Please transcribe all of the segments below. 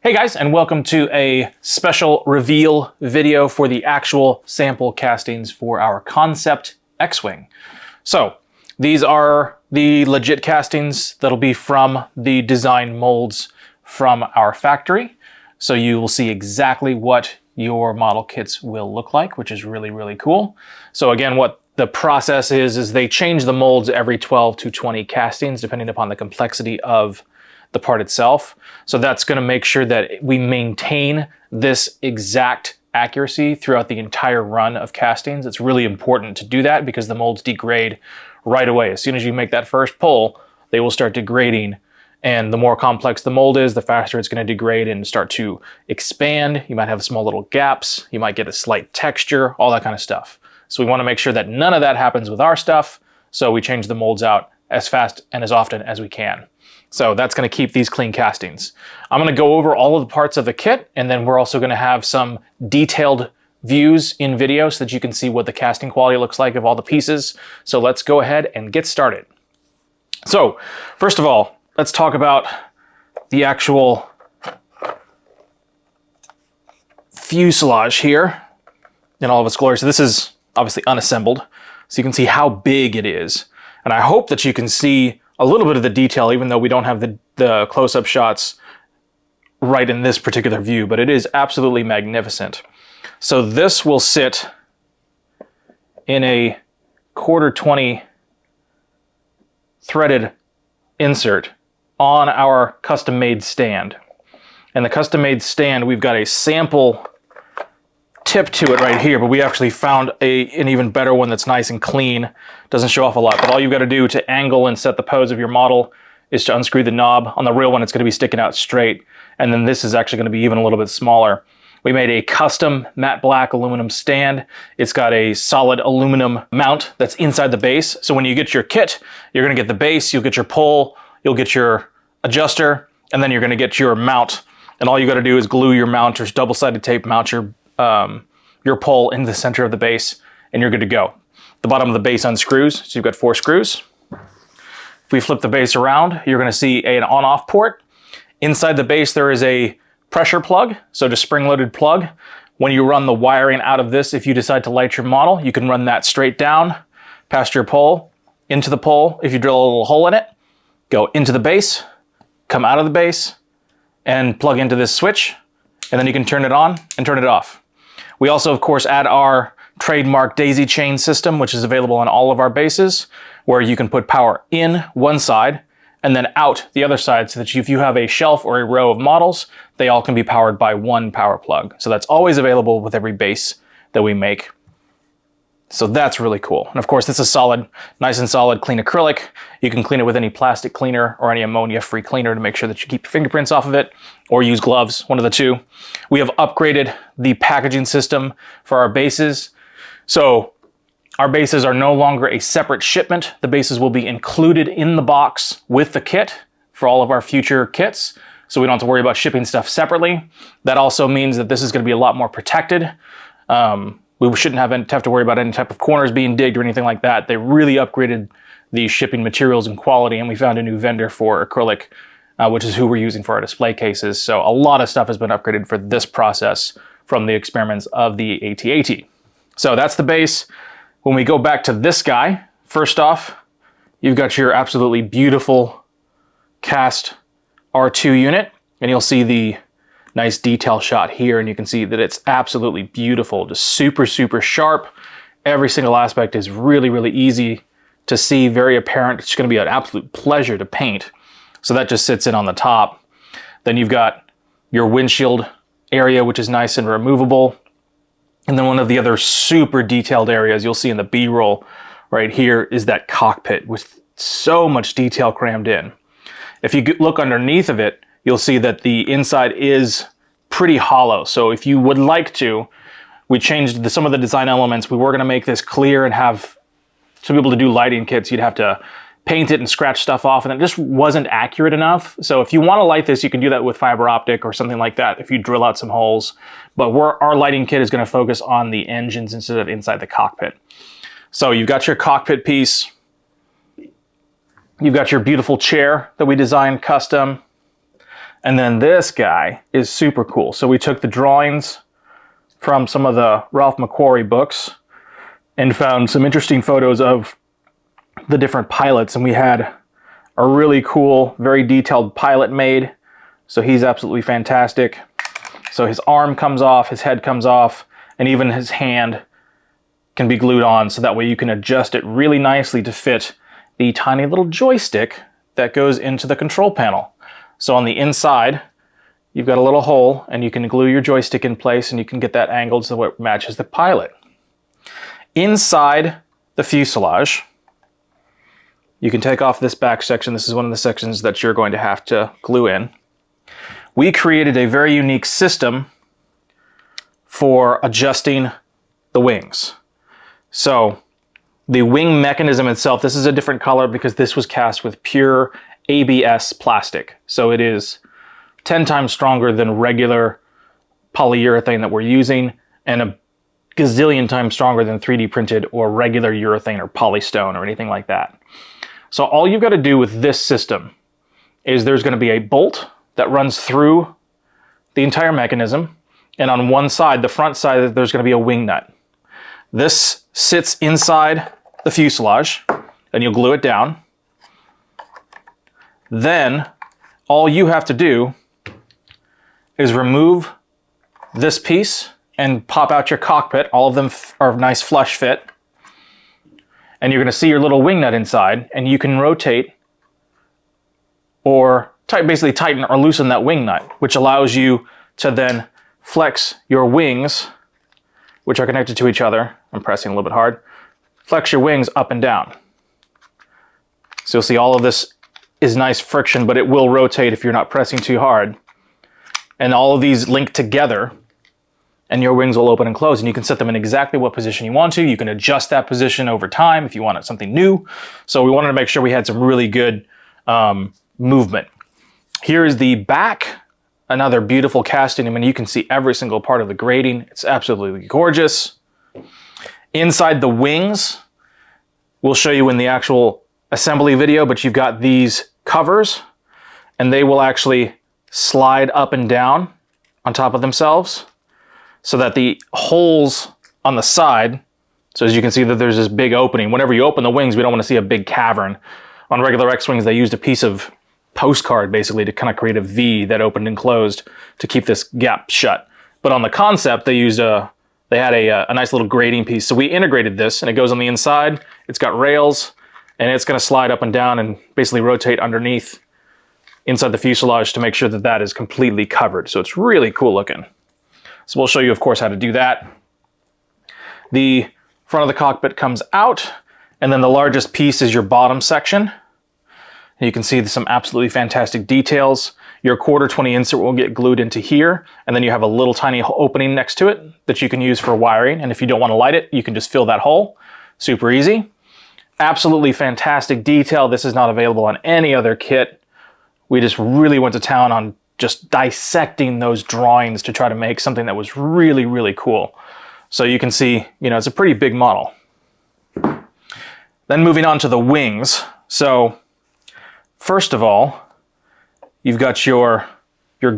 Hey guys, and welcome to a special reveal video for the actual sample castings for our concept Xwing. So these are the legit castings that'll be from the design molds from our factory. So you will see exactly what your model kits will look like, which is really, really cool. So again, what the process is they change the molds every 12 to 20 castings, depending upon the complexity of the part itself. So that's going to make sure that we maintain this exact accuracy throughout the entire run of castings. It's really important to do that because the molds degrade right away. As soon as you make that first pull, they will start degrading. And the more complex the mold is, the faster it's going to degrade and start to expand. You might have small little gaps. You might get a slight texture, all that kind of stuff. So we want to make sure that none of that happens with our stuff. So we change the molds out as fast and as often as we can. So that's going to keep these clean castings. I'm going to go over all of the parts of the kit, and then we're also going to have some detailed views in video so that you can see what the casting quality looks like of all the pieces. So let's go ahead and get started. So first of all, let's talk about the actual fuselage here in all of its glory. So this is obviously unassembled, so you can see how big it is. And I hope that you can see a little bit of the detail, even though we don't have the close-up shots right in this particular view, but it is absolutely magnificent. So this will sit in a 1/4-20 threaded insert on our custom-made stand. And the custom-made stand, we've got a sample tip to it right here, but we actually found an even better one that's nice and clean. Doesn't show off a lot, but all you've got to do to angle and set the pose of your model is to unscrew the knob. On the real one, it's going to be sticking out straight, and then this is actually going to be even a little bit smaller. We made a custom matte black aluminum stand. It's got a solid aluminum mount that's inside the base. So when you get your kit, you're going to get the base, you'll get your pole, you'll get your adjuster, and then you're going to get your mount. And all you got to do is glue your mount or double-sided tape mount your pole in the center of the base, and you're good to go. The bottom of the base unscrews, so you've got 4 screws. If we flip the base around, you're going to see an on-off port. Inside the base, there is a pressure plug, so just spring-loaded plug. When you run the wiring out of this, if you decide to light your model, you can run that straight down, past your pole, into the pole. If you drill a little hole in it, go into the base, come out of the base, and plug into this switch, and then you can turn it on and turn it off. We also, of course, add our trademark daisy chain system, which is available on all of our bases, where you can put power in one side and then out the other side, so that if you have a shelf or a row of models, they all can be powered by one power plug. So that's always available with every base that we make. So that's really cool. And of course, this is solid, nice and solid, clean acrylic. You can clean it with any plastic cleaner or any ammonia-free cleaner to make sure that you keep your fingerprints off of it, or use gloves, one of the two. We have upgraded the packaging system for our bases. So our bases are no longer a separate shipment. The bases will be included in the box with the kit for all of our future kits. So we don't have to worry about shipping stuff separately. That also means that this is going to be a lot more protected. We shouldn't have to worry about any type of corners being digged or anything like that. They really upgraded the shipping materials and quality, and we found a new vendor for acrylic, which is who we're using for our display cases. So a lot of stuff has been upgraded for this process from the experiments of the AT-AT. So that's the base. When we go back to this guy, first off, you've got your absolutely beautiful cast R2 unit, and you'll see the nice detail shot here, and you can see that it's absolutely beautiful, just super, super sharp. Every single aspect is really, really easy to see, very apparent. It's going to be an absolute pleasure to paint. So that just sits in on the top. Then you've got your windshield area, which is nice and removable. And then one of the other super detailed areas you'll see in the B-roll right here is that cockpit with so much detail crammed in. If you look underneath of it, you'll see that the inside is pretty hollow. So if you would like to, we changed some of the design elements. We were going to make this clear and have, to be able to do lighting kits, you'd have to paint it and scratch stuff off, and it just wasn't accurate enough. So if you want to light this, you can do that with fiber optic or something like that if you drill out some holes. But our lighting kit is going to focus on the engines instead of inside the cockpit. So you've got your cockpit piece. You've got your beautiful chair that we designed custom. And then this guy is super cool. So we took the drawings from some of the Ralph Mcquarrie books and found some interesting photos of the different pilots. And we had a really cool, very detailed pilot made. So he's absolutely fantastic. So his arm comes off, his head comes off, and even his hand can be glued on. So that way you can adjust it really nicely to fit the tiny little joystick that goes into the control panel. So on the inside, you've got a little hole and you can glue your joystick in place and you can get that angled so it matches the pilot. Inside the fuselage, you can take off this back section. This is one of the sections that you're going to have to glue in. We created a very unique system for adjusting the wings. So the wing mechanism itself, this is a different color because this was cast with pure ABS plastic. So it is 10 times stronger than regular polyurethane that we're using and a gazillion times stronger than 3D printed or regular urethane or polystone or anything like that. So all you've got to do with this system is there's going to be a bolt that runs through the entire mechanism, and on one side, the front side, there's going to be a wing nut. This sits inside the fuselage and you'll glue it down. Then all you have to do is remove this piece and pop out your cockpit. All of them are nice flush fit. And you're going to see your little wing nut inside, and you can rotate or basically tighten or loosen that wing nut, which allows you to then flex your wings, which are connected to each other. I'm pressing a little bit hard. Flex your wings up and down. So you'll see all of this is nice friction, but it will rotate if you're not pressing too hard. And all of these link together, and your wings will open and close, and you can set them in exactly what position you want to. You can adjust that position over time if you wanted something new. So we wanted to make sure we had some really good movement. Here is the back, another beautiful casting. I mean, you can see every single part of the grating. It's absolutely gorgeous. Inside the wings, we'll show you in the actual assembly video, but you've got these covers, and they will actually slide up and down on top of themselves so that the holes on the side, so as you can see that there's this big opening. Whenever you open the wings, we don't want to see a big cavern. On regular X-Wings, they used a piece of postcard basically to kind of create a V that opened and closed to keep this gap shut. But on the concept, they had a nice little grating piece. So we integrated this, and it goes on the inside. It's got rails, and it's going to slide up and down and basically rotate underneath inside the fuselage to make sure that that is completely covered. So it's really cool looking. So we'll show you, of course, how to do that. The front of the cockpit comes out, and then the largest piece is your bottom section. And you can see some absolutely fantastic details. Your 1/4-20 insert will get glued into here, and then you have a little tiny opening next to it that you can use for wiring. And if you don't want to light it, you can just fill that hole. Super easy. Absolutely fantastic detail. This is not available on any other kit. We just really went to town on just dissecting those drawings to try to make something that was really, really cool. So you can see, it's a pretty big model. Then moving on to the wings. So first of all, you've got your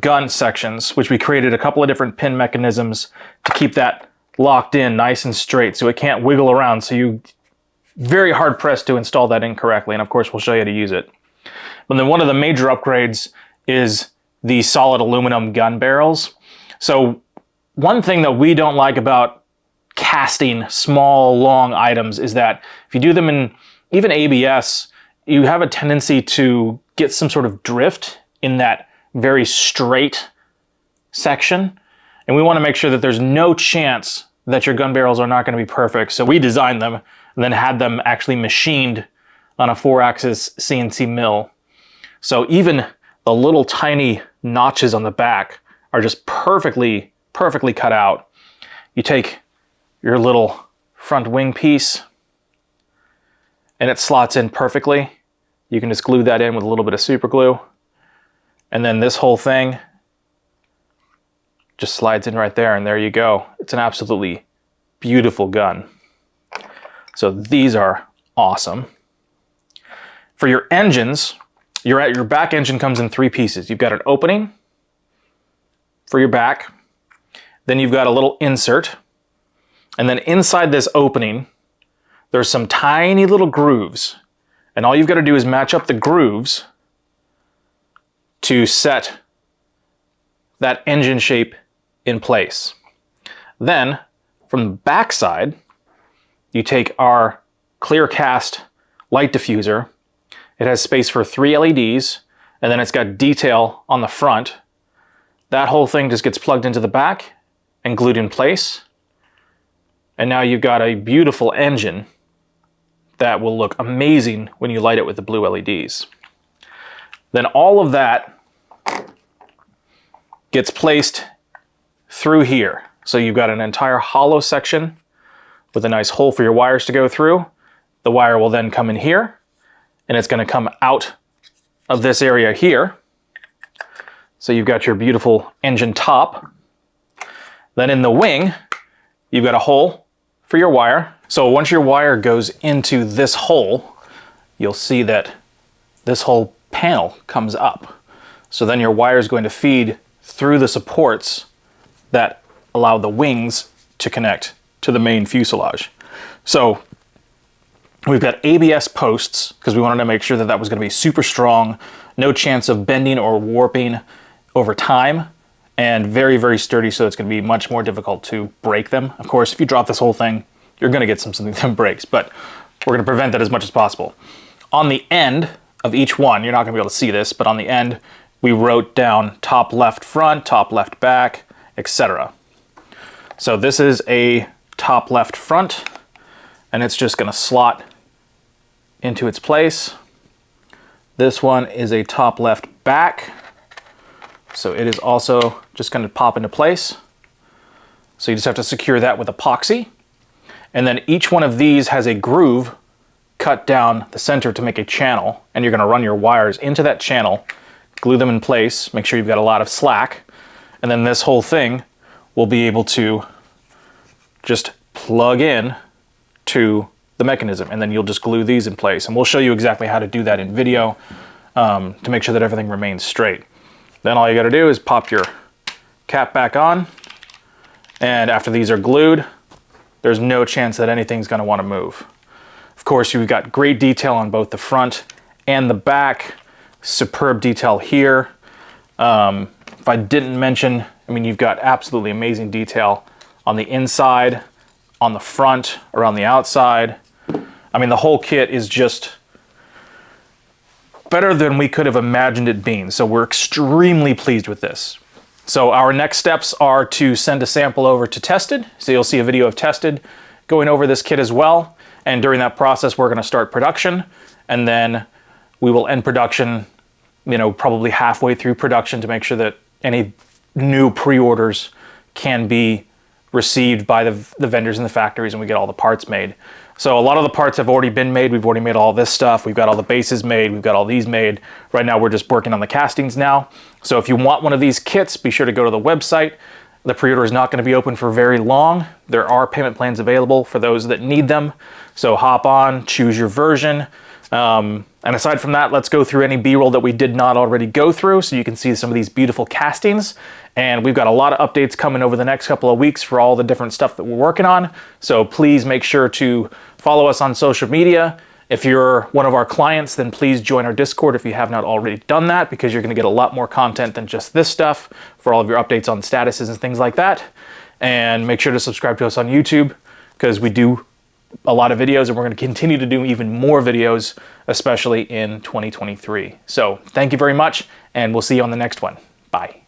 gun sections, which we created a couple of different pin mechanisms to keep that locked in nice and straight so it can't wiggle around. So you very hard pressed to install that incorrectly. And of course, we'll show you how to use it. But then one of the major upgrades is the solid aluminum gun barrels. So one thing that we don't like about casting small, long items is that if you do them in even ABS, you have a tendency to get some sort of drift in that very straight section. And we want to make sure that there's no chance that your gun barrels are not going to be perfect. So we designed them and then had them actually machined on a 4-axis CNC mill. So even the little tiny notches on the back are just perfectly cut out. You take your little front wing piece and it slots in perfectly. You can just glue that in with a little bit of super glue. And then this whole thing just slides in right there, and there you go. It's an absolutely beautiful gun. So these are awesome. For your engines, your back engine comes in 3 pieces. You've got an opening for your back, then you've got a little insert, and then inside this opening, there's some tiny little grooves. And all you've got to do is match up the grooves to set that engine shape in place. Then, from the back side, you take our clear cast light diffuser. It has space for 3 LEDs, and then it's got detail on the front. That whole thing just gets plugged into the back and glued in place. And now you've got a beautiful engine that will look amazing when you light it with the blue LEDs. Then all of that gets placed through here. So you've got an entire hollow section with a nice hole for your wires to go through. The wire will then come in here, and it's going to come out of this area here. So you've got your beautiful engine top. Then in the wing, you've got a hole for your wire. So once your wire goes into this hole, you'll see that this whole panel comes up. So then your wire is going to feed through the supports that allow the wings to connect to the main fuselage. So we've got ABS posts because we wanted to make sure that that was going to be super strong, no chance of bending or warping over time, and very, very sturdy, so it's going to be much more difficult to break them. Of course, if you drop this whole thing, you're going to get something that breaks, but we're going to prevent that as much as possible. On the end of each one, you're not going to be able to see this, but on the end, we wrote down top left front, top left back, etc. So this is a top left front, and it's just going to slot into its place. This one is a top left back, so it is also just going to pop into place. So you just have to secure that with epoxy. And then each one of these has a groove cut down the center to make a channel, and you're going to run your wires into that channel, glue them in place, make sure you've got a lot of slack, and then this whole thing will be able to just plug in to the mechanism, and then you'll just glue these in place. And we'll show you exactly how to do that in video to make sure that everything remains straight. Then all you got to do is pop your cap back on, and after these are glued, there's no chance that anything's going to want to move. Of course, you've got great detail on both the front and the back. Superb detail here. If I didn't mention, I mean, you've got absolutely amazing detail on the inside, on the front, around the outside. I mean, the whole kit is just better than we could have imagined it being. So we're extremely pleased with this. So our next steps are to send a sample over to Tested. So you'll see a video of Tested going over this kit as well. And during that process, we're going to start production, and then we will end production, you know, probably halfway through production to make sure that any new pre-orders can be received by the vendors in the factories, and we get all the parts made. So a lot of the parts have already been made. We've already made all this stuff. We've got all the bases made. We've got all these made. Right now, we're just working on the castings now. So if you want one of these kits, be sure to go to the website. The pre-order is not going to be open for very long. There are payment plans available for those that need them. So hop on, choose your version. And aside from that, let's go through any B-roll that we did not already go through so you can see some of these beautiful castings. And we've got a lot of updates coming over the next couple of weeks for all the different stuff that we're working on. So please make sure to follow us on social media. If you're one of our clients, then please join our Discord if you have not already done that, because you're going to get a lot more content than just this stuff for all of your updates on statuses and things like that. And make sure to subscribe to us on YouTube, because we do a lot of videos, and we're going to continue to do even more videos, especially in 2023. So thank you very much, and we'll see you on the next one. Bye.